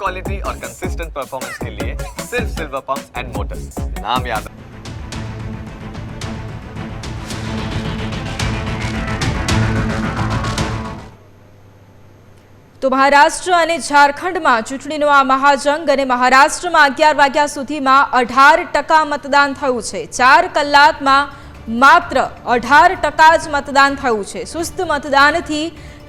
Quality और consistent performance के लिए सिर्फ सिल्वर पंप्स एंड मोटर्स, नाम याद। તો મહારાષ્ટ્ર અને ઝારખંડમાં ચૂંટણીનો આ મહાજંગ અને મહારાષ્ટ્રમાં 11 વાગ્યા સુધીમાં 18% મતદાન થયું છે। 4 કલાકમાં માત્ર 18% જ મતદાન થયું છે। સુસ્ત મતદાનથી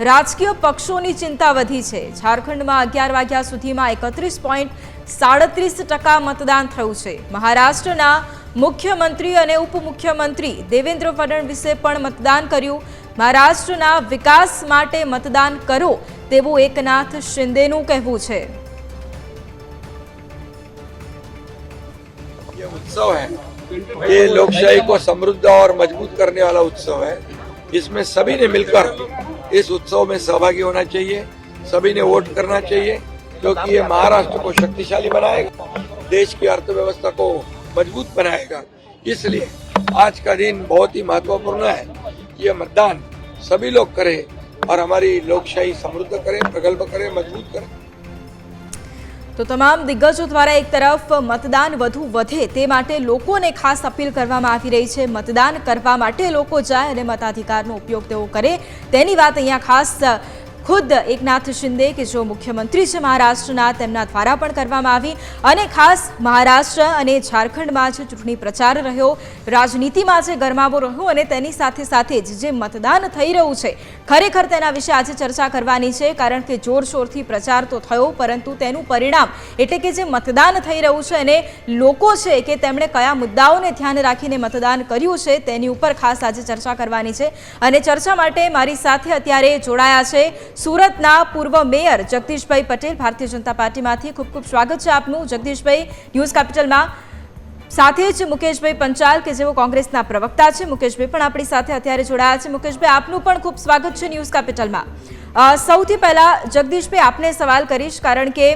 રાજકીય પક્ષોની ચિંતા વધી છે। ઝારખંડમાં 11 વાગ્યા સુધીમાં 31.37% મતદાન થયું છે। મહારાષ્ટ્રના મુખ્યમંત્રી અને ઉપમુખ્યમંત્રી દેવેન્દ્ર ફડણવીસે પણ મતદાન કર્યું। મહારાષ્ટ્રના વિકાસ માટે મતદાન કરો તેવું એકનાથ શિંદેનું કહેવું છે। ये उत्सव है, ये लोकशाही को समृद्ध और मजबूत करने वाला उत्सव है। इसमें सभी ने मिलकर इस उत्सव में सहभागी होना चाहिए, सभी ने वोट करना चाहिए, क्योंकि ये महाराष्ट्र को शक्तिशाली बनाएगा, देश की अर्थव्यवस्था को मजबूत बनाएगा। इसलिए आज का दिन बहुत ही महत्वपूर्ण है। ये मतदान सभी लोग करें और हमारी लोकशाही समृद्ध करें, प्रगल्भ करें, मजबूत करें। તો તમામ દિગ્ગજો દ્વારા એક તરફ મતદાન વધુ વધે તે માટે લોકોને ખાસ અપીલ કરવામાં આવી રહી છે। મતદાન કરવા માટે લોકો જાય અને મતાધિકારનો ઉપયોગ તેઓ કરે તેની વાત અહીંયા ખાસ खुद एकनाथ शिंदे के जो मुख्यमंत्री है महाराष्ट्रना तेमना द्वारा पण करवामां आवी अने खास महाराष्ट्र अने झारखंडमां जे चूंटणी प्रचार रह्यो, राजनीतिमां जे गरमावो रह्यो अने तेनी साथे साथे जे मतदान थई रह्युं छे खरेखर तेना विषे आज चर्चा करवानी छे। कारण के जोरशोरथी प्रचार तो थयो परंतु तेनुं परिणाम एटले के जे मतदान थई रह्युं छे अने लोको छे के तेमणे कया मुद्दाओने ध्यान राखीने मतदान कर्युं छे तेनी उपर खास आज चर्चा करवानी छे। अने चर्चा माटे मारी साथे अत्यारे जोडाया छे सूरतना पूर्व मेयर जगदीशभाई पटेल, भारतीय जनता पार्टी में खूब खूब स्वागत है आपनु जगदीशभाई न्यूज कैपिटल में। साथे ज मुकेशभाई पंचाल के जेओ कांग्रेसना प्रवक्ता है, मुकेशभाई पण आपणी साथे अत्यारे जोड़ाया छे। मुकेशभाई आपनु पण खूब स्वागत है न्यूज कैपिटल में। सौथी पहला जगदीशभाई आपने सवाल करीश कारण के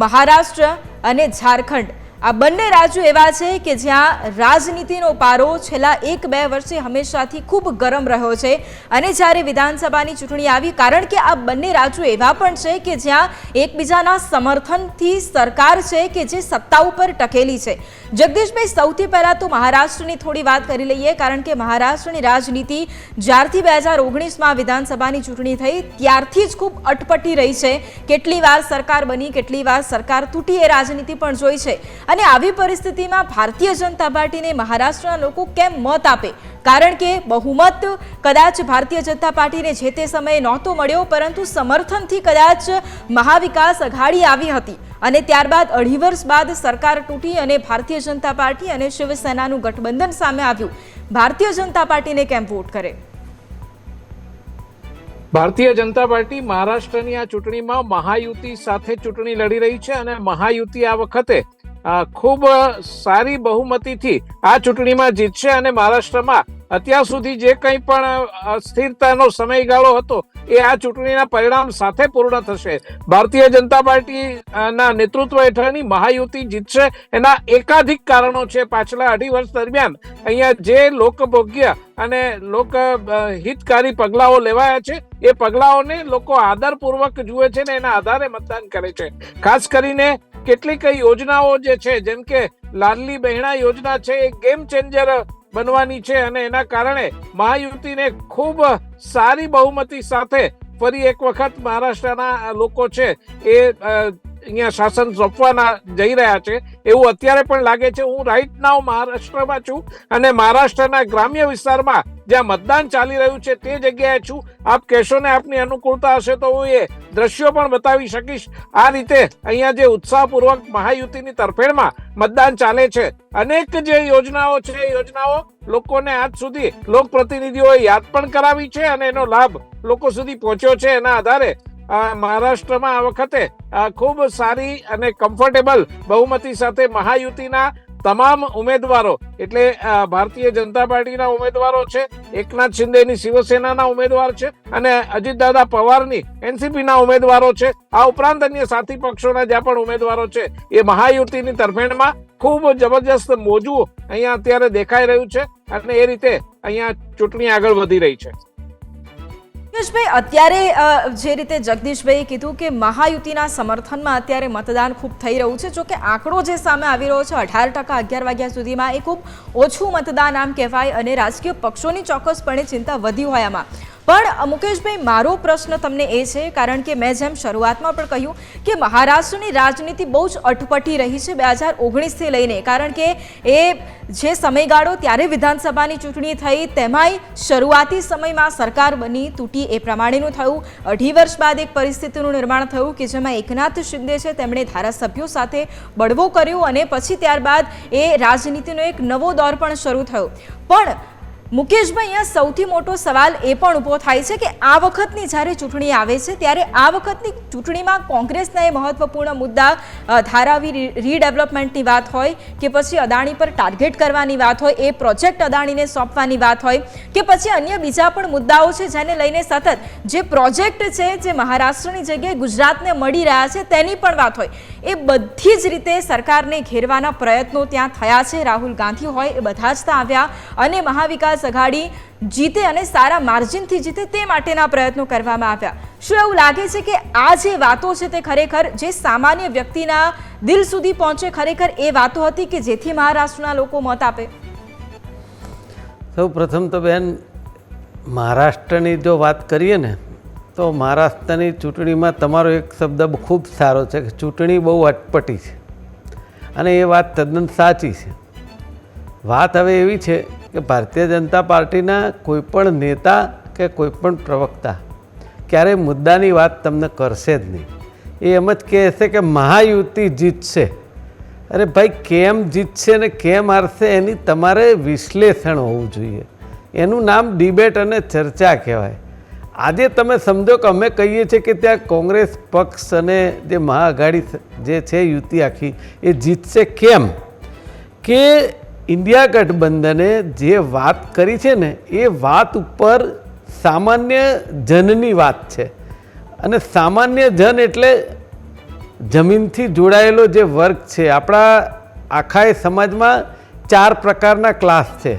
महाराष्ट्र अने झारखंड आ बंने राज्यों एवा छे के ज्यां राजनीतिनो पारो छेल्ला 1-2 वर्षे हमेशाथी खूब गरम रह्यो छे अने ज्यारे विधानसभानी चूंटणी आवी कारण के आ बंने राज्यों एवा पण छे के ज्यां एकबीजाना समर्थनथी सरकार छे के जे सत्ता उपर टकेली छे। जगदीशभाई सौथी पहला तो महाराष्ट्रनी थोड़ी बात करी लईए कारण के महाराष्ट्रनी राजनीति ज्यारथी 2019 में विधानसभानी चूंटणी थई त्यारथी ज खूब अटपटी रही छे। केटली वार सरकार बनी, केटली वार सरकार तूटी ए राजनीति पण जोई छे અને આવી પરિસ્થિતિમાં ભારતીય જનતા પાર્ટીને મહારાષ્ટ્રના લોકો કેમ મત આપે? કારણ કે બહુમત કદાચ ભારતીય જનતા પાર્ટીને જે તે સમયે નહોતો મળ્યો પરંતુ સમર્થનથી કદાચ મહાવિકાસ અઘાડી આવી હતી અને ત્યારબાદ 2.5 વર્ષ બાદ સરકાર તૂટી અને ભારતીય જનતા પાર્ટી અને શિવસેનાનું ગઠબંધન સામે આવ્યું। ભારતીય જનતા પાર્ટીને કેમ વોટ કરે? ભારતીય જનતા પાર્ટી મહારાષ્ટ્રની આ ચૂંટણીમાં મહાયુતિ સાથે ચૂંટણી લડી રહી છે અને મહાયુતિ આ વખતે ખૂબ સારી બહુમતીથી આ ચૂંટણીમાં જીતશે અને મહારાષ્ટ્રમાં અત્યાર સુધી જે કંઈ પણ અસ્થિરતાનો સમયગાળો હતો એ આ ચૂંટણીના પરિણામ સાથે પૂર્ણ થશે। ભારતીય જનતા પાર્ટીના નેતૃત્વ હેઠળની મહાયુતિ જીતશે એના એકાધિક કારણો છે। પાછલા 2.5 વર્ષ દરમિયાન અહીંયા જે લોકભોગ્ય અને લોક હિતકારી પગલાઓ લેવાયા છે એ પગલાઓને લોકો આદરપૂર્વક જુએ છે ને એના આધારે મતદાન કરે છે। ખાસ કરીને કેટલીક યોજનાઓ જે છે જેમ કે લાડલી બહેણા યોજના છે એ ગેમ ચેન્જર બનવાની છે અને એના કારણે મહાયુતિને ખૂબ સારી બહુમતી સાથે ફરી એક વખત મહારાષ્ટ્રના લોકો છે એ અહીંયા શાસન સોંપવાના જઈ રહ્યા છે એવું અત્યારે પણ લાગે છે। હું રાઈટ નાવ મહારાષ્ટ્રમાં છું અને મહારાષ્ટ્રના ગ્રામ્ય વિસ્તારમાં જ્યાં मतदान ચાલી રહ્યું છે તે જગ્યાએ છું। આપ કહેશો ને આપની અનુકૂળતા હશે તો હું એ દ્રશ્યો પણ બતાવી શકીશ। આ રીતે અહીંયા જે ઉત્સાહપૂર્વક મહાયુતિની તરફેણમાં मतदान ચાલે છે અનેક જે યોજનાઓ છે એ યોજનાઓ લોકોને આજ સુધી લોકપ્રતિનિધિઓએ યાદ પણ કરાવી છે અને એનો લાભ લોકો સુધી પહોંચ્યો છે। એના આધારે મહારાષ્ટ્રમાં આ વખતે ખૂબ સારી અને કમ્ફર્ટેબલ બહુમતી સાથે મહાયુતિના તમામ ઉમેદવારો એટલે ભારતીય જનતા પાર્ટીના ઉમેદવારો છે, એકનાથ શિંદેની શિવસેનાના ઉમેદવાર છે અને અજીતદાદા પવારની એનસીપીના ઉમેદવારો છે। આ ઉપરાંત અન્ય સાથી પક્ષોના જ્યાં પણ ઉમેદવારો છે એ મહાયુતિની તરફેણમાં ખૂબ જબરજસ્ત મોજું અહીંયા અત્યારે દેખાઈ રહ્યું છે અને એ રીતે અહીંયા ચૂંટણી આગળ વધી રહી છે। યશભાઈ, અત્યારે જે રીતે જગદીશભાઈએ કીધું કે મહાયુતિના સમર્થનમાં અત્યારે મતદાન ખૂબ થઈ રહ્યું છે, જો કે આંકડો જે સામે આવી રહ્યો છે 18% 11 વાગ્યા સુધીમાં, એ ખૂબ ઓછું મતદાન આમ કહેવાય અને રાજકીય પક્ષોની ચોક્કસપણે ચિંતા વધી હોય આમાં. પણ મુકેશભાઈ, મારો પ્રશ્ન તમને એ છે, કારણ કે મેં જેમ શરૂઆતમાં પણ કહ્યું કે મહારાષ્ટ્રની રાજનીતિ બહુ જ અટપટી રહી છે 2019થી લઈને, કારણ કે એ જે સમયગાળો ત્યારે વિધાનસભાની ચૂંટણી થઈ તેમાંય શરૂઆતી સમયમાં સરકાર બની તૂટી એ પ્રમાણેનું થયું. 2.5 વર્ષ બાદ એક પરિસ્થિતિનું નિર્માણ થયું કે જેમાં એકનાથ શિંદે છે તેમણે ધારાસભ્યો સાથે બળવો કર્યો અને પછી ત્યારબાદ એ રાજનીતિનો એક નવો દોર પણ શરૂ થયો. પણ મુકેશભાઈ, અહીંયા સૌથી મોટો સવાલ એ પણ ઊભો થાય છે કે આ વખતની જ્યારે ચૂંટણી આવે છે ત્યારે આ વખતની ચૂંટણીમાં કોંગ્રેસના એ મહત્વપૂર્ણ મુદ્દા ધારાવી રીડેવલપમેન્ટની વાત હોય કે પછી અદાણી પર ટાર્ગેટ કરવાની વાત હોય, એ પ્રોજેક્ટ અદાણીને સોંપવાની વાત હોય કે પછી અન્ય બીજા પણ મુદ્દાઓ છે જેને લઈને સતત જે પ્રોજેક્ટ છે જે મહારાષ્ટ્રની જગ્યાએ ગુજરાતને મળી રહ્યા છે તેની પણ વાત હોય, એ બધી જ રીતે સરકારને ઘેરવાના પ્રયત્નો ત્યાં થયા છે. રાહુલ ગાંધી હોય એ બધા જ ત્યાં આવ્યા અને મહાવિકાસ આઘાડી જીતે અને સારા માર્જિનથી જીતે તે માટેના પ્રયત્નો કરવામાં આવ્યા. શું એવું લાગે છે કે આ જે વાતો છે તે ખરેખર જે સામાન્ય વ્યક્તિના દિલ સુધી પહોંચે, ખરેખર એ વાતો હતી કે જેથી મહારાષ્ટ્રના લોકો મત આપે? સૌ પ્રથમ તો બેન, મહારાષ્ટ્રની જો વાત કરીએ ને તો મહારાષ્ટ્રની ચૂંટણીમાં તમારો એક શબ્દ ખૂબ સારો છે કે ચૂંટણી બહુ અટપટી છે અને એ વાત તદ્દન સાચી છે. વાત હવે એવી છે કે ભારતીય જનતા પાર્ટીના કોઈપણ નેતા કે કોઈપણ પ્રવક્તા ક્યારેય મુદ્દાની વાત તમને કરશે જ નહીં. એ એમ જ કહેશે કે મહાયુતિ જીતશે. અરે ભાઈ, કેમ જીતશે ને કેમ હારશે એની તમારે વિશ્લેષણ હોવું જોઈએ. એનું નામ ડિબેટ અને ચર્ચા કહેવાય. આજે તમે સમજો કે અમે કહીએ છીએ કે ત્યાં કોંગ્રેસ પક્ષ અને જે મહાઆઘાડી જે છે યુતિ આખી એ જીતશે. કેમ કે ઇન્ડિયા ગઠબંધને જે વાત કરી છે ને એ વાત ઉપર સામાન્ય જનની વાત છે અને સામાન્ય જન એટલે જમીનથી જોડાયેલો જે વર્ગ છે. આપણા આખા સમાજમાં 4 પ્રકારના ક્લાસ છે: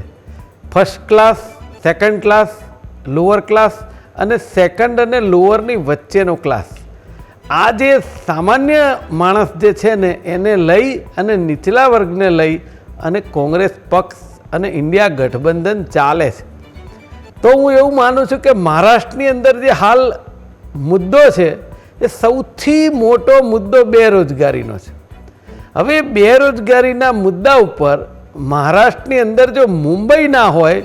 first class, second class, lower class અને સેકન્ડ અને લોઅરની વચ્ચેનો ક્લાસ. આ જે સામાન્ય માણસ જે છે ને એને લઈ અને નીચલા વર્ગને લઈ અને કોંગ્રેસ પક્ષ અને ઇન્ડિયા ગઠબંધન ચાલે છે. તો હું એવું માનું છું કે મહારાષ્ટ્રની અંદર જે હાલ મુદ્દો છે એ સૌથી મોટો મુદ્દો બેરોજગારીનો છે. હવે બેરોજગારીના મુદ્દા ઉપર મહારાષ્ટ્રની અંદર જો મુંબઈ ના હોય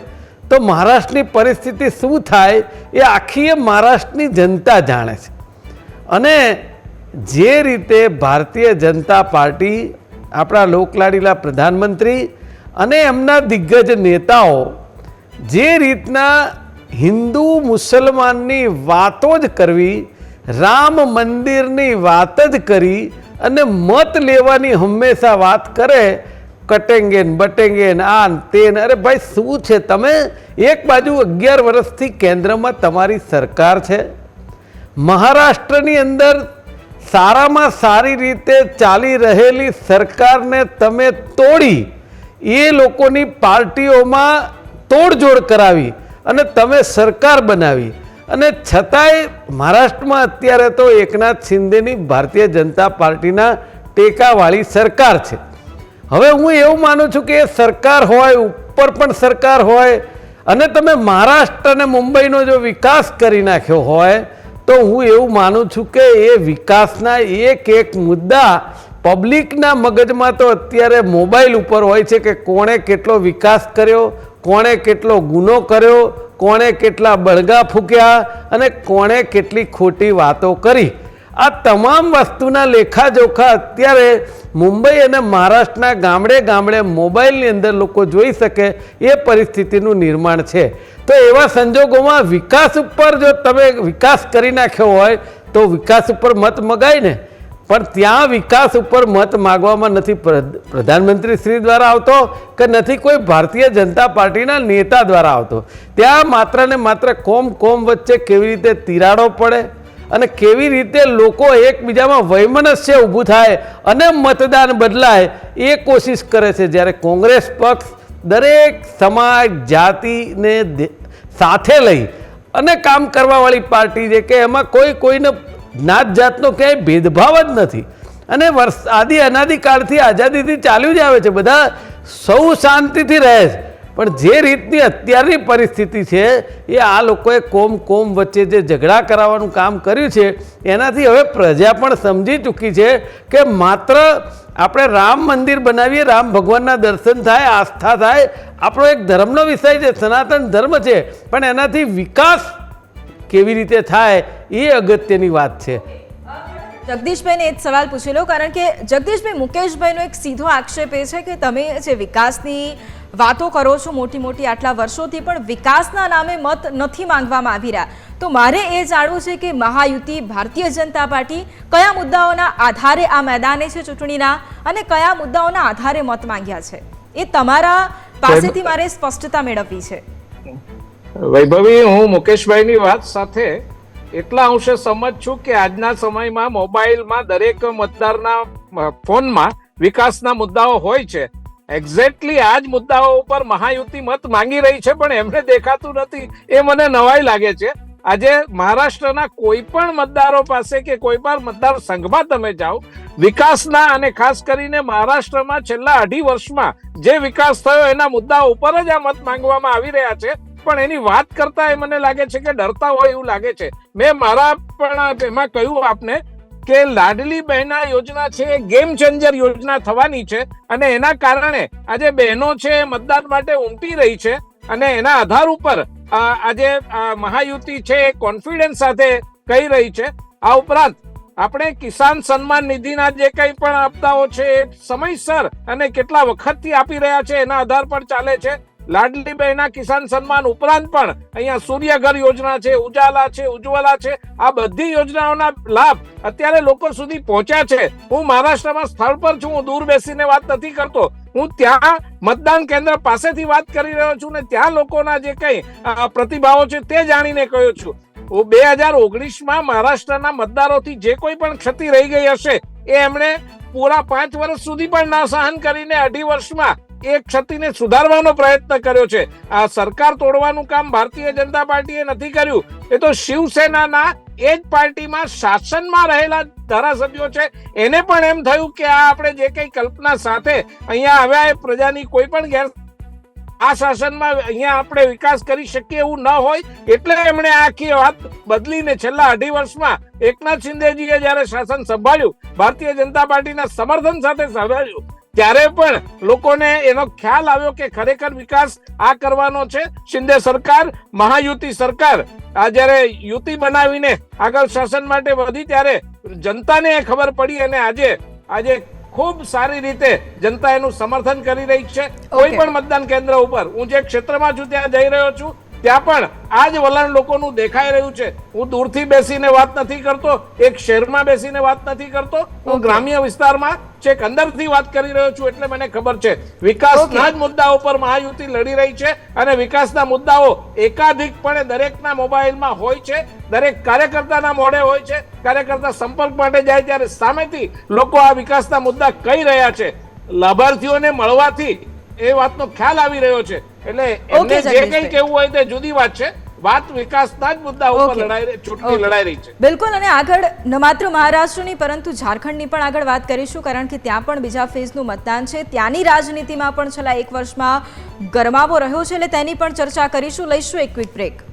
તો મહારાષ્ટ્રની પરિસ્થિતિ શું થાય એ આખી મહારાષ્ટ્રની જનતા જાણે છે. અને જે રીતે ભારતીય જનતા પાર્ટી, આપણા લોકલાડીલા પ્રધાનમંત્રી અને એમના દિગ્ગજ નેતાઓ જે રીતના હિન્દુ મુસલમાનની વાતો જ કરવી, રામ મંદિરની વાત જ કરી અને મત લેવાની હંમેશા વાત કરે, કટેંગે ને બટેંગે ને આ તે ને. અરે ભાઈ, શું છે? તમે એક બાજુ 11 વર્ષથી કેન્દ્રમાં તમારી સરકાર છે, મહારાષ્ટ્રની અંદર સારામાં સારી રીતે ચાલી રહેલી સરકારને તમે તોડી એ લોકોની પાર્ટીઓમાં તોડજોડ કરાવી અને તમે સરકાર બનાવી. અને છતાંય મહારાષ્ટ્રમાં અત્યારે તો એકનાથ શિંદેની ભારતીય જનતા પાર્ટીના ટેકાવાળી સરકાર છે. હવે હું એવું માનું છું કે એ સરકાર હોય, ઉપર પણ સરકાર હોય અને તમે મહારાષ્ટ્ર અને મુંબઈનો જો વિકાસ કરી નાખ્યો હોય તો હું એવું માનું છું કે એ વિકાસના એક મુદ્દા પબ્લિકના મગજમાં તો અત્યારે મોબાઈલ ઉપર હોય છે કે કોણે કેટલો વિકાસ કર્યો, કોણે કેટલો ગુનો કર્યો, કોણે કેટલા બળગા ફૂંક્યા અને કોણે કેટલી ખોટી વાતો કરી. આ તમામ વસ્તુના લેખાજોખા અત્યારે મુંબઈ અને મહારાષ્ટ્રના ગામડે ગામડે મોબાઈલની અંદર લોકો જોઈ શકે એ પરિસ્થિતિનું નિર્માણ છે. તો એવા સંજોગોમાં વિકાસ ઉપર જો તમે વિકાસ કરી નાખ્યો હોય તો વિકાસ ઉપર મત મગાય ને, પણ ત્યાં વિકાસ ઉપર મત માગવામાં નથી પ્રધાનમંત્રી શ્રી દ્વારા આવતો કે નથી કોઈ ભારતીય જનતા પાર્ટીના નેતા દ્વારા આવતો. ત્યાં માત્ર ને માત્ર કોમ વચ્ચે કેવી રીતે તિરાડો પડે અને કેવી રીતે લોકો એકબીજામાં વૈમનસ્ય ઊભું થાય અને મતદાન બદલાય એ કોશિશ કરે છે. જ્યારે કોંગ્રેસ પક્ષ દરેક સમાજ જાતિને સાથે લઈ અને કામ કરવાવાળી પાર્ટી છે કે એમાં કોઈને જ્ઞાત જાતનો ક્યાંય ભેદભાવ જ નથી અને અનાદિકાળથી આઝાદીથી ચાલ્યું જ આવે છે, બધા સૌ શાંતિથી રહે છે. પણ જે રીતની અત્યારની પરિસ્થિતિ છે એ આ લોકોએ કોમ વચ્ચે જે ઝઘડા કરાવવાનું કામ કર્યું છે એનાથી હવે પ્રજા પણ સમજી ચૂકી છે કે માત્ર આપણે રામ મંદિર બનાવીએ, રામ ભગવાનના દર્શન થાય, આસ્થા થાય, આપણો એક ધર્મનો વિષય છે, સનાતન ધર્મ છે, પણ એનાથી વિકાસ કેવી રીતે થાય એ અગત્યની વાત છે. જગદીશભાઈને એ જ સવાલ પૂછી લો, કારણ કે જગદીશભાઈ, મુકેશભાઈનો એક સીધો આક્ષેપ એ છે કે તમે જે વિકાસની વાતો કરો છો મોટી મોટી આટલા વર્ષોથી, પણ વિકાસના નામે મત નથી માંગવામાં આવી રહ્યા. તો મારે એ જાણવું છે કે મહાયુતિ, ભારતીય જનતા પાર્ટી કયા મુદ્દાઓના આધારે આ મેદાને છે ચૂંટણીના અને કયા મુદ્દાઓના આધારે મત માંગ્યા છે, એ તમારા પાસેથી મારે સ્પષ્ટતા મેળવવી છે. વૈભવી, હું મુકેશભાઈની વાત સાથે એટલા અંશે સમજ છું કે આજના સમયમાં મોબાઈલમાં દરેક મતદારના ફોનમાં વિકાસના મુદ્દાઓ હોય છે. એક્ઝેક્ટલી આ જ મુદ્દાઓ ઉપર મહાયુતિ મત માંગી રહી છે, પણ એમને દેખાતું નથી. એ મને નવાઈ લાગે છે. આજે મહારાષ્ટ્રના કોઈ પણ મતદારો પાસે કે કોઈ પણ મતદાર સંઘમાં તમે જાઓ, વિકાસના અને ખાસ કરીને મહારાષ્ટ્રમાં છેલ્લા 2.5 વર્ષમાં જે વિકાસ થયો એના મુદ્દા ઉપર જ આ મત માંગવામાં આવી રહ્યા છે. પણ એની વાત કરતા એ મને લાગે છે કે ડરતા હોય એવું લાગે છે. મેં મારા પણ એમાં કહ્યું આપને કે લાડલી બહેના યોજના છે એ ગેમ ચેન્જર યોજના થવાની છે અને એના કારણે આજે બહેનો છે મતદાન માટે ઉમટી રહી છે અને એના આધાર ઉપર આજે મહાયુતિ છે એ કોન્ફિડન્સ સાથે કહી રહી છે. આ ઉપરાંત આપણે કિસાન સન્માન નિધિના જે કંઈ પણ આપતાઓ છે એ સમયસર અને કેટલા વખતથી આપી રહ્યા છે એના આધાર પર ચાલે છે. લાડલી બહેના કિસાન સન્માન ઉપરાંત પણ અહીંયા સૂર્યઘર યોજના છે, ઉજાલા છે, ઉજ્જવલા છે, આ બધી યોજનાઓના લાભ અત્યારે લોકો સુધી પહોંચ્યા છે. હું મહારાષ્ટ્રમાં સ્થળ પર છું, હું દૂર બેસીને વાત નથી કરતો, હું ત્યાં મતદાન કેન્દ્ર પાસેથી વાત કરી રહ્યો છું ને ત્યાં લોકોના જે કઈ પ્રતિભાવો છે તે જાણીને કહ્યો છું. 2019માં મહારાષ્ટ્રના મતદારોથી જે કોઈ પણ ક્ષતિ રહી ગઈ હશે એ એમણે પૂરા 5 વર્ષ સુધી પણ ના સહન કરીને 2.5 વર્ષમાં એ ક્ષતિને સુધારવાનો પ્રયત્ન કર્યો છે. આ સરકાર તોડવાનું કામ ભારતીય જનતા પાર્ટીએ નથી કર્યું. એ તો શિવસેનાના એ જ પાર્ટીમાં શાસનમાં રહેલા ધારાસભ્યો છે એને પણ એમ થયું કે આ આપણે જે કઈ કલ્પના સાથે અહીંયા આવ્યા એ પ્રજાની કોઈ પણ આ શાસનમાં અહીંયા આપણે વિકાસ કરી શકીએ એવું ન હોય એટલે એમણે આખી વાત બદલીને છેલ્લા 2.5 વર્ષમાં એકનાથ શિંદેજીએ જયારે શાસન સંભાળ્યું, ભારતીય જનતા પાર્ટીના સમર્થન સાથે સંભાળ્યું, ત્યારે પણ લોકોને એનો ખ્યાલ આવ્યો કે ખરેખર વિકાસ આ કરવાનો છે. શિંદે સરકાર, મહાયુતિ સરકાર આ જયારે યુતિ બનાવીને આગળ શાસન માટે વધી ત્યારે જનતાને ખબર પડી અને આજે ખૂબ સારી રીતે જનતા એનું સમર્થન કરી રહી છે. કોઈ પણ મતદાન કેન્દ્ર ઉપર હું જે ક્ષેત્રમાં છું ત્યાં જઈ રહ્યો છું ત્યાં પણ આ જ વલણ લોકોનું દેખાઈ રહ્યું છે. હું દૂરથી બેસીને વાત નથી કરતો, એક શહેરમાં બેસીને વાત નથી કરતો, હું ગ્રામ્ય વિસ્તારમાં છેક અંદરથી વાત કરી રહ્યો છું. એટલે મને ખબર છે વિકાસના જ મુદ્દાઓ પર મહાયુતિ લડી રહી છે અને વિકાસના મુદ્દાઓ એકાધિકપણે દરેકના મોબાઈલમાં હોય છે, દરેક કાર્યકર્તાના મોઢે હોય છે. કાર્યકર્તા સંપર્ક માટે જાય ત્યારે સામેથી લોકો આ વિકાસના મુદ્દા કહી રહ્યા છે. લાભાર્થીઓને મળવાથી એ વાતનો ખ્યાલ આવી રહ્યો છે. એટલે એમને જે કંઈ કહેવું હોય તે જુદી વાત છે. વાત વિકાસના જ મુદ્દા ઉપર ચૂંટણી લડાઈ રહી છે. બિલકુલ. અને આગળ ન માત્ર મહારાષ્ટ્રની પરંતુ ઝારખંડની પણ આગળ વાત કરીશું, કારણ કે ત્યાં પણ બીજા ફેઝનું મતદાન છે. ત્યાંની રાજનીતિમાં પણ છેલ્લા 1 વર્ષમાં ગરમાવો રહ્યો છે, એટલે તેની પણ ચર્ચા કરીશું. લઈશું એક ક્વિક બ્રેક.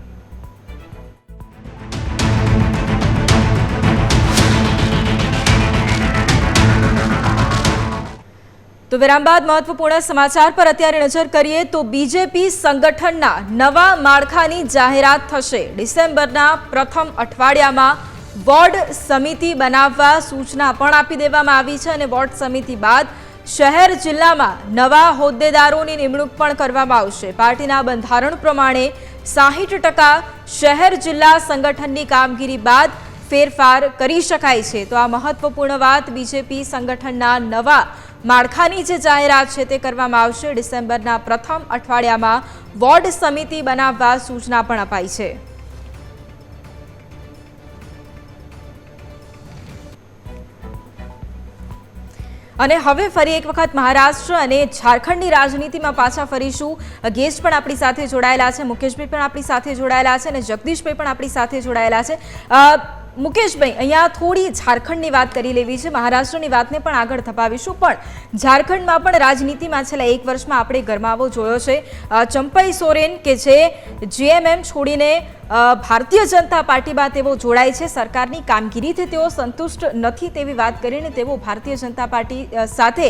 તો વિરામ બાદ મહત્વપૂર્ણ સમાચાર પર અત્યારે નજર કરીએ તો બીજેપી સંગઠનના નવા માળખાની જાહેરાત થશે. ડિસેમ્બરના પ્રથમ અઠવાડિયામાં વોર્ડ સમિતિ બનાવવા સૂચના પણ આપી દેવામાં આવી છે અને વોર્ડ સમિતિ બાદ શહેર જિલ્લામાં નવા હોદ્દેદારોની નિમણૂક પણ કરવામાં આવશે. પાર્ટીના બંધારણ પ્રમાણે 60% શહેર જિલ્લા સંગઠનની કામગીરી બાદ ફેરફાર કરી શકાય છે. તો આ મહત્વપૂર્ણ વાત બીજેપી સંગઠનના નવા માળખાની જે જાહેરાત છે તે કરવામાં આવશે. ડિસેમ્બરના પ્રથમ અઠવાડિયામાં વોર્ડ સમિતિ બનાવવા સૂચના પણ અપાઈ છે. અને હવે ફરી એક વખત મહારાષ્ટ્ર અને ઝારખંડની રાજનીતિમાં પાછા ફરીશું. ગેસ્ટ પણ આપણી સાથે જોડાયેલા છે, મુકેશભાઈ પણ આપણી સાથે જોડાયેલા છે અને જગદીશભાઈ પણ આપણી સાથે જોડાયેલા છે. મુકેશભાઈ, અહીંયા થોડી ઝારખંડની વાત કરી લેવી છે, મહારાષ્ટ્રની વાતને પણ આગળ ધપાવીશું, પણ ઝારખંડમાં પણ રાજનીતિમાં છેલ્લા 1 વર્ષમાં આપણે ગરમાવો જોયો છે. ચંપાઈ સોરેન કે જે જીએમએમ છોડીને ભારતીય જનતા પાર્ટીમાં તેઓ જોડાય છે, સરકારની કામગીરીથી તેઓ સંતુષ્ટ નથી તેવી વાત કરીને તેઓ ભારતીય જનતા પાર્ટી સાથે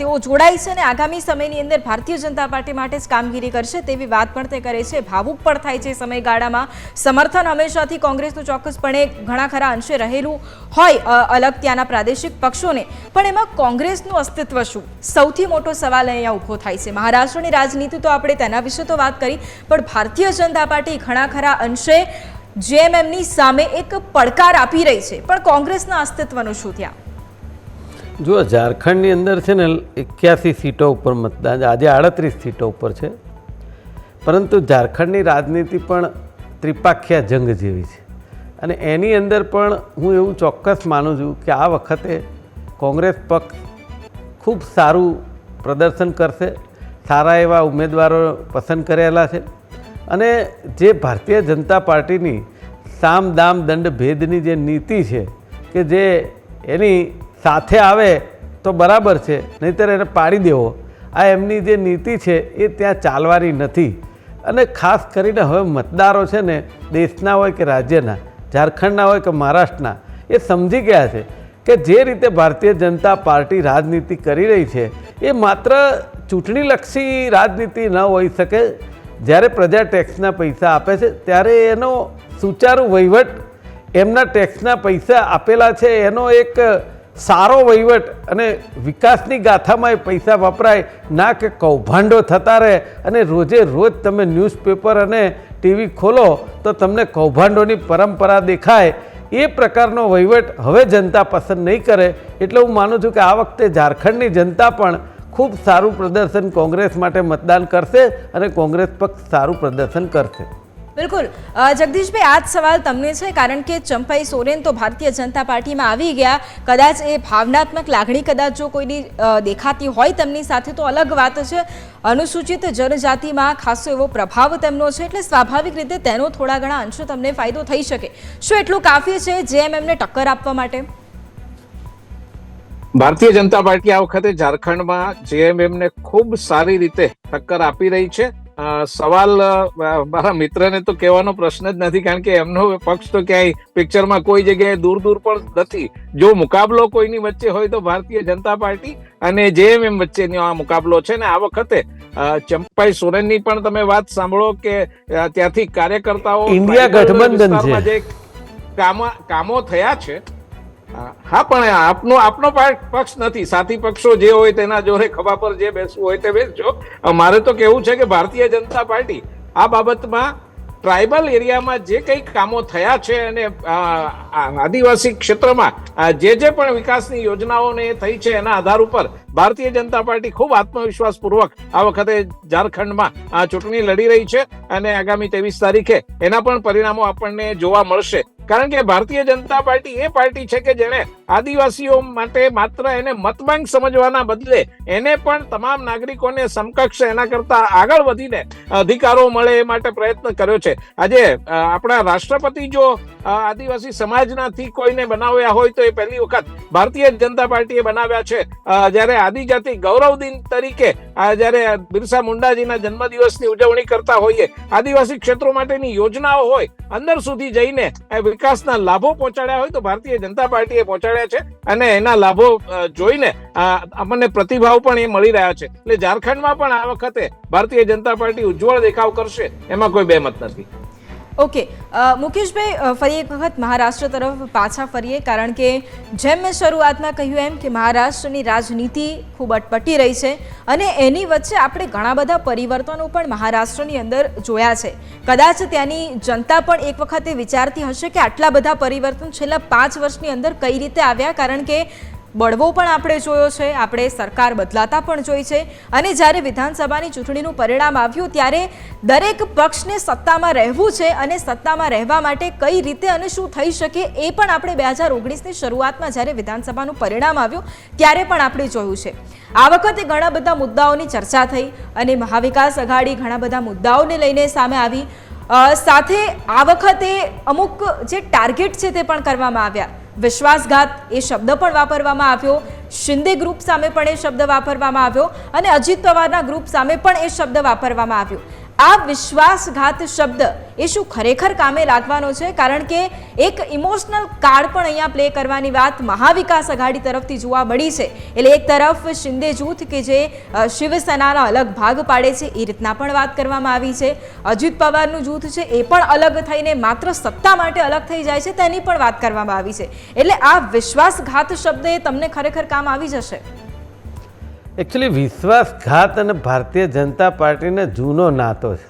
તેઓ જોડાય છે અને આગામી સમયની અંદર ભારતીય જનતા પાર્ટી માટે જ કામગીરી કરશે તેવી વાત પણ તે કરે છે. ભાવુક પણ થાય છે સમયગાળામાં. સમર્થન હંમેશાથી કોંગ્રેસનું ચોક્કસપણે ઘણા ખરા અંશે રહેલું હોય અલગ ત્યાંના પ્રાદેશિક પક્ષોને, પણ એમાં કોંગ્રેસનું અસ્તિત્વ શું? સૌથી મોટો સવાલ અહીંયા ઊભો થાય છે. મહારાષ્ટ્રની રાજનીતિ તો આપણે તેના વિશે તો વાત કરી, પણ ભારતીય જનતા પાર્ટી ઘણા ખરા અંશે જેએમએમની સામે એક પડકાર આપી રહી છે, પણ કોંગ્રેસના અસ્તિત્વનું શું ત્યાં? જો ઝારખંડની અંદર છે ને 81 સીટો ઉપર મતદાન, આજે 38 સીટો ઉપર છે, પરંતુ ઝારખંડની રાજનીતિ પણ ત્રિપાખ્યા જંગ જેવી છે અને એની અંદર પણ હું એવું ચોક્કસ માનું છું કે આ વખતે કોંગ્રેસ પક્ષ ખૂબ સારું પ્રદર્શન કરશે. સારા એવા ઉમેદવારો પસંદ કરેલા છે અને જે ભારતીય જનતા પાર્ટીની સામ દામ દંડ ભેદની જે નીતિ છે કે જે એની સાથે આવે તો બરાબર છે, નહીંતર એને પાડી દેવો, આ એમની જે નીતિ છે એ ત્યાં ચાલવાની નથી. અને ખાસ કરીને હવે મતદારો છે ને, દેશના હોય કે રાજ્યના, ઝારખંડના હોય કે મહારાષ્ટ્રના, એ સમજી ગયા છે કે જે રીતે ભારતીય જનતા પાર્ટી રાજનીતિ કરી રહી છે એ માત્ર ચૂંટણીલક્ષી રાજનીતિ ન હોઈ શકે. જ્યારે પ્રજા ટેક્સના પૈસા આપે છે ત્યારે એનો સુચારુ વહીવટ, એમના ટેક્સના પૈસા આપેલા છે એનો એક સારો વહીવટ અને વિકાસની ગાથામાં એ પૈસા વપરાય, ના કે કૌભાંડો થતા રહે અને રોજે રોજ તમે ન્યૂઝપેપર અને ટીવી ખોલો તો તમને કૌભાંડોની પરંપરા દેખાય. એ પ્રકારનો વહીવટ હવે જનતા પસંદ નહીં કરે. એટલે હું માનું છું કે આ વખતે ઝારખંડની જનતા પણ ખૂબ સારું પ્રદર્શન કોંગ્રેસ માટે મતદાન કરશે અને કોંગ્રેસ પક્ષ સારું પ્રદર્શન કરશે. બિલકુલ. જગદીશભાઈ, આ જ સવાલ તમને છે, કારણ કે ચંપાઈ સોરેન તો ભારતીય જનતા પાર્ટીમાં આવી ગયા, કદાચ એ ભાવનાત્મક લાગણી કદાચ જો કોઈની દેખાતી હોય તેમની સાથે તો અલગ વાત છે. અનુસૂચિત જનજાતિમાં ખાસો એવો પ્રભાવ તેમનો છે, એટલે સ્વાભાવિક રીતે તેનો થોડા ઘણા અંશે તમને ફાયદો થઈ શકે. શું એટલું કાફી છે જેએમએમને ટક્કર આપવા માટે? ભારતીય જનતા પાર્ટી આ વખતે ઝારખંડમાં જેએમએમને ખૂબ સારી રીતે ટક્કર આપી રહી છે. સવાલ મારા મિત્રને તો કહેવાનો પ્રશ્ન જ નથી, કારણ કે એમનો પક્ષ તો ક્યાંય પિક્ચરમાં કોઈ જગ્યાએ દૂર દૂર પણ નથી. જો મુકાબલો કોઈની વચ્ચે હોય તો ભારતીય જનતા પાર્ટી અને જેએમએમ વચ્ચેનો આ મુકાબલો છે ને આ વખતે ચંપાઈ સોરેનની પણ તમે વાત સાંભળો કે ત્યાંથી કાર્યકર્તાઓ ઇન્ડિયા ગઠબંધન છે, જે કામો થયા છે. હા, પણ આપનો પક્ષ નથી, સાથી પક્ષો જે હોય તેના જોડે ખભા પર જે બેસવું હોય તે બેસજો. મારે તો કેવું છે કે ભારતીય જનતા પાર્ટી આ બાબતમાં ટ્રાઇબલ એરિયામાં જે કંઈ કામો થયા છે અને આદિવાસી ક્ષેત્રમાં જે પણ વિકાસની યોજનાઓને થઈ છે એના આધાર ઉપર ભારતીય જનતા પાર્ટી ખૂબ આત્મવિશ્વાસ પૂર્વક આ વખતે ઝારખંડમાં ચૂંટણી લડી રહી છે અને આગામી 23 તારીખે એના પણ પરિણામો આપણને જોવા મળશે. કારણ કે ભારતીય જનતા પાર્ટી એ પાર્ટી છે કે જેણે આદિવાસીઓ માટે માત્ર એને મતબેંક સમજવાના બદલે એને પણ તમામ નાગરિકોને સમકક્ષ, એના કરતા આગળ વધીને અધિકારો મળે એ માટે પ્રયત્ન કર્યો છે. આજે આપણા રાષ્ટ્રપતિ જો આદિવાસી સમાજનાથી કોઈને બનાવ્યા હોય તો એ પહેલી વખત ભારતીય જનતા પાર્ટીએ બનાવ્યા છે. જ્યારે આદિજાતિ ગૌરવ દિન તરીકે જ્યારે બિરસા મુંડાજીના જન્મદિવસની ઉજવણી કરતા હોઈએ, આદિવાસી ક્ષેત્રો માટેની યોજનાઓ હોય, અંદર સુધી જઈને વિકાસના લાભો પહોંચાડ્યા હોય તો ભારતીય જનતા પાર્ટીએ પહોંચાડ્યા છે અને એના લાભો જોઈને આપણને પ્રતિભાવ પણ એ મળી રહ્યા છે. એટલે ઝારખંડમાં પણ આ વખતે ભારતીય જનતા પાર્ટી ઉજ્જવળ દેખાવ કરશે, એમાં કોઈ બેમત નથી. ઓકે મુકેશભાઈ, ફરી એક વખત મહારાષ્ટ્ર તરફ પાછા ફરીએ, કારણ કે જેમ મેં શરૂઆતમાં કહ્યું એમ કે મહારાષ્ટ્રની રાજનીતિ ખૂબ અટપટી રહી છે અને એની વચ્ચે આપણે ઘણા બધા પરિવર્તનો પણ મહારાષ્ટ્રની અંદર જોયા છે. કદાચ ત્યાંની જનતા પણ એક વખતે વિચારતી હશે કે આટલા બધા પરિવર્તન છેલ્લા 5 વર્ષની અંદર કઈ રીતે આવ્યા, કારણ કે બળવો પણ આપણે જોયો છે, આપણે સરકાર બદલાતા પણ જોઈ છે, અને જ્યારે વિધાનસભાની ચૂંટણીનું પરિણામ આવ્યું ત્યારે દરેક પક્ષને સત્તામાં રહેવું છે અને સત્તામાં રહેવા માટે કઈ રીતે અને શું થઈ શકે એ પણ આપણે 2019ની શરૂઆતમાં જ્યારે વિધાનસભાનું પરિણામ આવ્યું ત્યારે પણ આપણે જોયું છે. આ વખતે ઘણા બધા મુદ્દાઓની ચર્ચા થઈ અને મહાવિકાસ આઘાડી ઘણા બધા મુદ્દાઓને લઈને સામે આવી. સાથે આ વખતે અમુક જે ટાર્ગેટ છે તે પણ કરવામાં આવ્યા. વિશ્વાસઘાત એ શબ્દ પણ વાપરવામાં આવ્યો, શિંદે ગ્રુપ સામે પણ એ શબ્દ વાપરવામાં આવ્યો અને અજીત પવારના ગ્રુપ સામે પણ એ શબ્દ વાપરવામાં આવ્યો. આ વિશ્વાસઘાત શબ્દ એ શું ખરેખર કામે લાગવાનો છે? કારણ કે એક ઇમોશનલ કાર્ડ પણ અહીંયા પ્લે કરવાની વાત મહાવિકાસ આઘાડી તરફથી જોવા મળી છે. એટલે એક તરફ શિંદે જૂથ કે જે શિવસેનાના અલગ ભાગ પાડે છે એ રીતના પણ વાત કરવામાં આવી છે. અજીત પવારનું જૂથ છે એ પણ અલગ થઈને માત્ર સત્તા માટે અલગ થઈ જાય છે તેની પણ વાત કરવામાં આવી છે. એટલે આ વિશ્વાસઘાત શબ્દ એ તમને ખરેખર કામ આવી જશે? એકચ્યુઅલી વિશ્વાસઘાત અને ભારતીય જનતા પાર્ટીને જૂનો નાતો છે.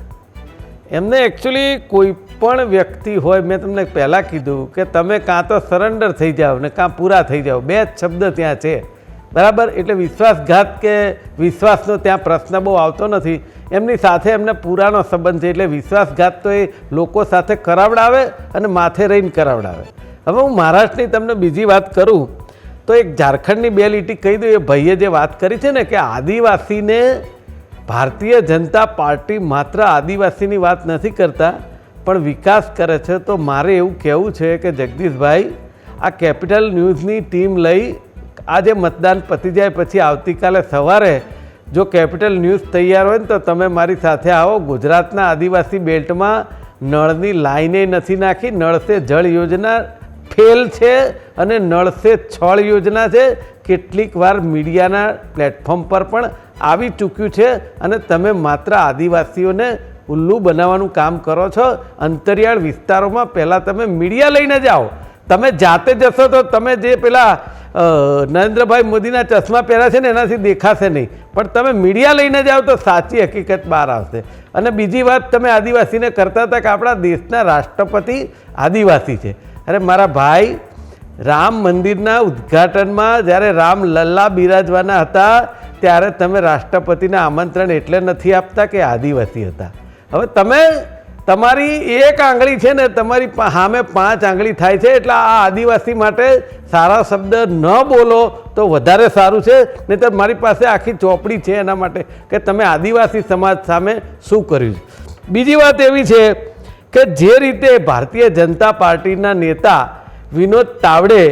એમને એકચ્યુઅલી કોઈ પણ વ્યક્તિ હોય, મેં તમને પહેલાં કીધું કે તમે કાં તો સરેન્ડર થઈ જાઓ ને કાં પૂરા થઈ જાઓ, બે જ શબ્દ ત્યાં છે, બરાબર. એટલે વિશ્વાસઘાત કે વિશ્વાસનો ત્યાં પ્રશ્ન બહુ આવતો નથી. એમની સાથે એમને પૂરાનો સંબંધ છે. એટલે વિશ્વાસઘાત તો એ લોકો સાથે કરાવડાવે અને માથે રહીને કરાવડાવે. હવે હું મહારાષ્ટ્રની તમને બીજી વાત કરું તો એક ઝારખંડની બે લીટી કહી દઉં. એ ભાઈએ જે વાત કરી છે ને કે આદિવાસીને ભારતીય જનતા પાર્ટી માત્ર આદિવાસીની વાત નથી કરતા પણ વિકાસ કરે છે. તો મારે એવું કહેવું છે કે જગદીશભાઈ, આ કેપિટલ ન્યૂઝની ટીમ લઈ આજે મતદાન પતી જાય પછી આવતીકાલે સવારે જો કેપિટલ ન્યૂઝ તૈયાર હોય ને તો તમે મારી સાથે આવો. ગુજરાતના આદિવાસી બેલ્ટમાં નળની લાઈને નથી નાખી. નળ સે જળ યોજના ફેલ છે અને નળ સે છળ યોજના છે. કેટલીક વાર મીડિયાના પ્લેટફોર્મ પર પણ આવી ચૂક્યું છે અને તમે માત્ર આદિવાસીઓને ઉલ્લુ બનાવવાનું કામ કરો છો. અંતરિયાળ વિસ્તારોમાં પહેલાં તમે મીડિયા લઈને જાઓ. તમે જાતે જશો તો તમે જે પેલા નરેન્દ્રભાઈ મોદીના ચશ્મા પહેર્યા છે ને એનાથી દેખાશે નહીં, પણ તમે મીડિયા લઈને જાઓ તો સાચી હકીકત બહાર આવશે. અને બીજી વાત તમે આદિવાસીને કરતા હતા કે આપણા દેશના રાષ્ટ્રપતિ આદિવાસી છે. અરે મારા ભાઈ, રામ મંદિરના ઉદ્ઘાટનમાં જ્યારે રામ લલ્લા બિરાજવાના હતા ત્યારે તમે રાષ્ટ્રપતિને આમંત્રણ એટલે નથી આપતા કે આદિવાસી હતા. હવે તમે તમારી એક આંગળી છે ને તમારી સામે 5 આંગળી થાય છે. એટલે આ આદિવાસી માટે સારા શબ્દ ન બોલો તો વધારે સારું છે. નહીં તો મારી પાસે આખી ચોપડી છે એના માટે કે તમે આદિવાસી સમાજ સામે શું કર્યું છે. બીજી વાત એવી છે કે જે રીતે ભારતીય જનતા પાર્ટીના નેતા વિનોદ તાવડે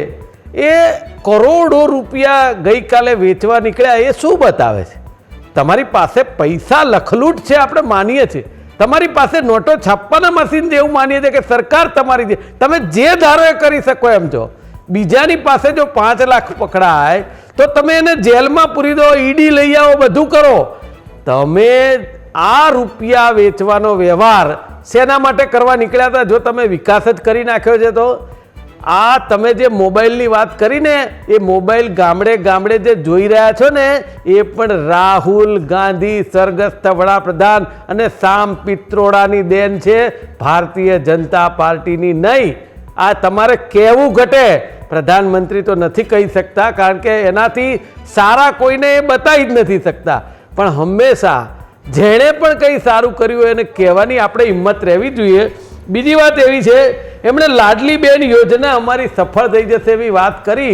એ કરોડો રૂપિયા ગઈકાલે વેચવા નીકળ્યા, એ શું બતાવે છે? તમારી પાસે પૈસા લખલૂટ છે, આપણે માનીએ છીએ. તમારી પાસે નોટો છાપવાના મશીન જેવું માનીએ છીએ કે સરકાર તમારી છે, તમે જે ધારો એ કરી શકો એમ છો. બીજાની પાસે જો 5 લાખ પકડાય તો તમે એને જેલમાં પૂરી દો, ઈડી લઈ આવો, બધું કરો. તમે આ રૂપિયા વેચવાનો વ્યવહાર શેના માટે કરવા નીકળ્યા હતા? જો તમે વિકાસ જ કરી નાખ્યો છે તો આ તમે જે મોબાઈલની વાત કરીને એ મોબાઈલ ગામડે ગામડે જે જોઈ રહ્યા છો ને એ પણ રાહુલ ગાંધી સ્વર્ગસ્થ વડાપ્રધાન અને સામ પિત્રોડાની દેન છે, ભારતીય જનતા પાર્ટીની નહીં. આ તમારે કહેવું ઘટે. પ્રધાનમંત્રી તો નથી કહી શકતા કારણ કે એનાથી સારા કોઈને એ બતાવી જ નથી શકતા, પણ હંમેશા જેણે પણ કંઈ સારું કર્યું હોય એને કહેવાની આપણે હિંમત રહેવી જોઈએ. બીજી વાત એવી છે, એમણે લાડલી બેન યોજના અમારી સફળ થઈ જશે એવી વાત કરી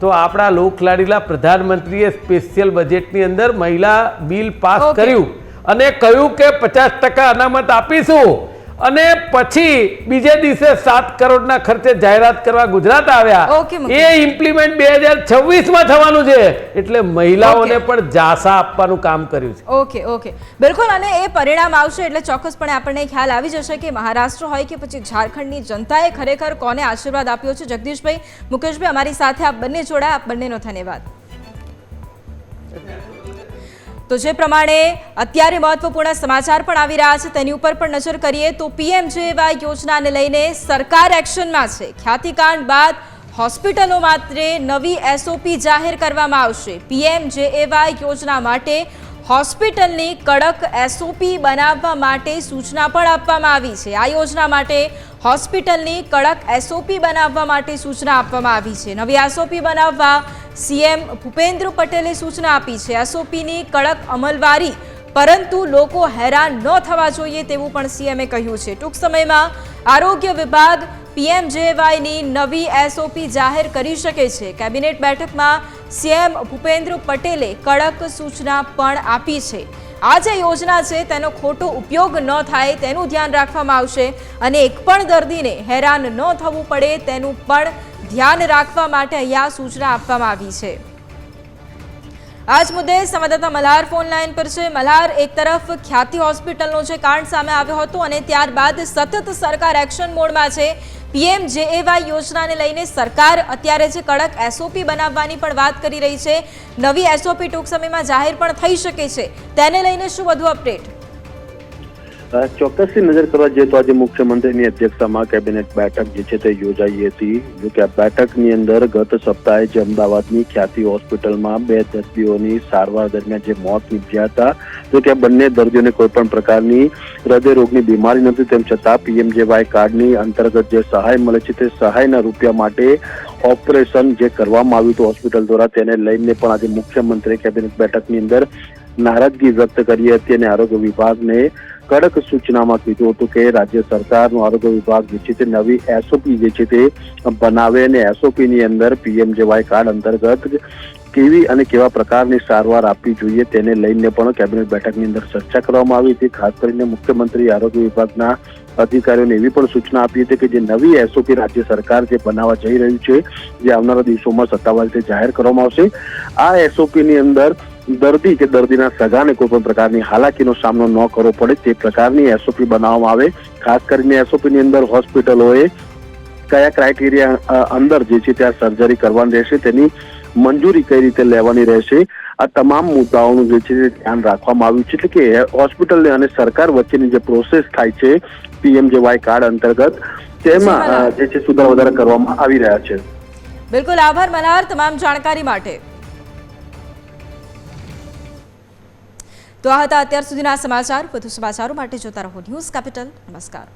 તો આપણા લોકલાડીલા પ્રધાનમંત્રીએ સ્પેશિયલ બજેટની અંદર મહિલા બિલ પાસ કર્યું અને કહ્યું કે 50% અનામત આપીશું. અને પછી બીજે દિવસે 7 કરોડના ખર્ચે જાહેરાત કરવા ગુજરાત આવ્યા. એ ઇમ્પ્લિમેન્ટ 2026માં થવાનું છે. એટલે મહિલાઓને પણ જાસા આપવાનું કામ કર્યું છે. ઓકે, બિલકુલ. અને એ પરિણામ આવશે એટલે ચોક્કસપણે આપણને ખ્યાલ આવી જશે કે મહારાષ્ટ્ર હોય કે પછી ઝારખંડની જનતાએ ખરેખર કોને આશીર્વાદ આપ્યો છે. જગદીશભાઈ, મુકેશભાઈ, અમારી સાથે આપ બંને જોડાયા, આપ બંનેનો ધન્યવાદ. તો જે પ્રમાણે અત્યારે મહત્વપૂર્ણ સમાચાર પણ આવી રહ્યા છે તેની ઉપર પણ નજર કરીએ તો પીએમજેએવાય યોજનાને લઈને સરકાર એક્શનમાં છે. ખ્યાતિકાંડ બાદ હોસ્પિટલો માટે નવી એસઓપી જાહેર કરવામાં આવશે. પીએમજેએવાય યોજના માટે હોસ્પિટલની કડક એસઓપી બનાવવા માટે સૂચના પણ આપવામાં આવી છે. આ યોજના માટે હોસ્પિટલની કડક એસઓપી બનાવવા માટે સૂચના આપવામાં આવી છે। નવી એસઓપી બનાવવા સીએમ ભૂપેન્દ્ર પટેલે સૂચના આપી છે। એસઓપીની કડક અમલવારી, પરંતુ લોકો હેરાન ન થવા જોઈએ તેવું પણ સીએમએ કહ્યું છે। ટૂંક સમયમાં આરોગ્ય વિભાગ પીએમજેવાયની નવી એસઓપી જાહેર કરી શકે છે। કેબિનેટ બેઠકમાં સીએમ ભૂપેન્દ્ર પટેલે કડક સૂચના પણ આપી છે। આ જે યોજના છે તેનો ખોટો ઉપયોગ ન થાય તેનું ધ્યાન રાખવામાં આવશે અને એક પણ દર્દીને હેરાન ન થવું પડે તેનું પણ ધ્યાન રાખવા માટે અહીંયા સૂચના આપવામાં આવી છે। આજ મુદ્દે સંવાદદાતા મલ્હાર ફોન લાઈન પર છે। મલ્હાર, એક તરફ ખ્યાતિ હોસ્પિટલનો જે કાંડ સામે આવ્યો હતો અને ત્યારબાદ સતત સરકાર એક્શન મોડમાં છે। પીએમજેએવાય યોજનાને લઈને સરકાર અત્યારે જે કડક એસઓપી બનાવવાની પણ વાત કરી રહી છે। નવી એસઓપી ટૂંક સમયમાં જાહેર પણ થઈ શકે છે, તેને લઈને શું વધુ અપડેટ? ચોક્કસથી નજર કરવા જઈએ તો આજે મુખ્યમંત્રીની અધ્યક્ષતામાં કેબિનેટ બેઠક જે છે તે યોજાઈ હતી। જો કે આ બેઠકની અંદર ગત સપ્તાહે જે અમદાવાદની ખ્યાતિ હોસ્પિટલમાં 2 દર્દીઓની સારવાર દરમિયાન જે મોત નીપજ્યા હતા, જો કે આ બંને દર્દીઓને કોઈ પણ પ્રકારની હૃદય રોગની બીમારી નથી, તેમ છતાં પીએમજેવાય કાર્ડની અંતર્ગત જે સહાય મળે છે તે સહાયના રૂપિયા માટે ઓપરેશન જે કરવામાં આવ્યું હતું હોસ્પિટલ દ્વારા, તેને લઈને પણ આજે મુખ્યમંત્રીએ કેબિનેટ બેઠકની અંદર નારાજગી વ્યક્ત કરી હતી અને આરોગ્ય વિભાગને કડક સૂચનામાં કીધું હતું કે રાજ્ય સરકારનો આરોગ્ય વિભાગ જે છે તે નવી એસઓપી જે છે તે બનાવે અને એસઓપીની અંદર પીએમજેવાય કાર્ડ અંતર્ગત કેવી અને કેવા પ્રકારની સારવાર આપવી જોઈએ તેને લઈને પણ કેબિનેટ બેઠકની અંદર ચર્ચા કરવામાં આવી હતી। ખાસ કરીને મુખ્યમંત્રી આરોગ્ય વિભાગના અધિકારીઓને એવી પણ સૂચના આપી હતી કે જે નવી એસઓપી રાજ્ય સરકાર જે બનાવવા જઈ રહ્યું છે, જે આવનારા દિવસોમાં સત્તાવાર રીતે જાહેર કરવામાં આવશે, આ એસઓપીની અંદર દર્દી કે દર્દીના સગાને કોઈ પણ પ્રકારની હાલાકીનો સામનો ન કરવો પડે તે પ્રકારની એસઓપી બનાવવામાં આવે। ખાસ કરીને એસઓપીની અંદર હોસ્પિટલોએ કયા ક્રાઇટેરિયા અંદર જે છે ત્યાં સર્જરી કરવાની રહેશે, તેની મંજૂરી કઈ રીતે લેવાની રહેશે, આ તમામ મુદ્દાઓનું જે છે ધ્યાન રાખવામાં આવ્યું છે। એટલે કે હોસ્પિટલ અને સરકાર વચ્ચેની જે પ્રોસેસ થાય છે પીએમજેવાય કાર્ડ અંતર્ગત, તેમાં જે છે સુધારા વધારા કરવામાં આવી રહ્યા છે। બિલકુલ, આભાર મલ્હાર તમામ જાણકારી માટે। તો આ હતા અત્યાર સુધીના સમાચાર। વધુ સમાચારો માટે જોતા રહો ન્યૂઝ કેપિટલ। નમસ્કાર।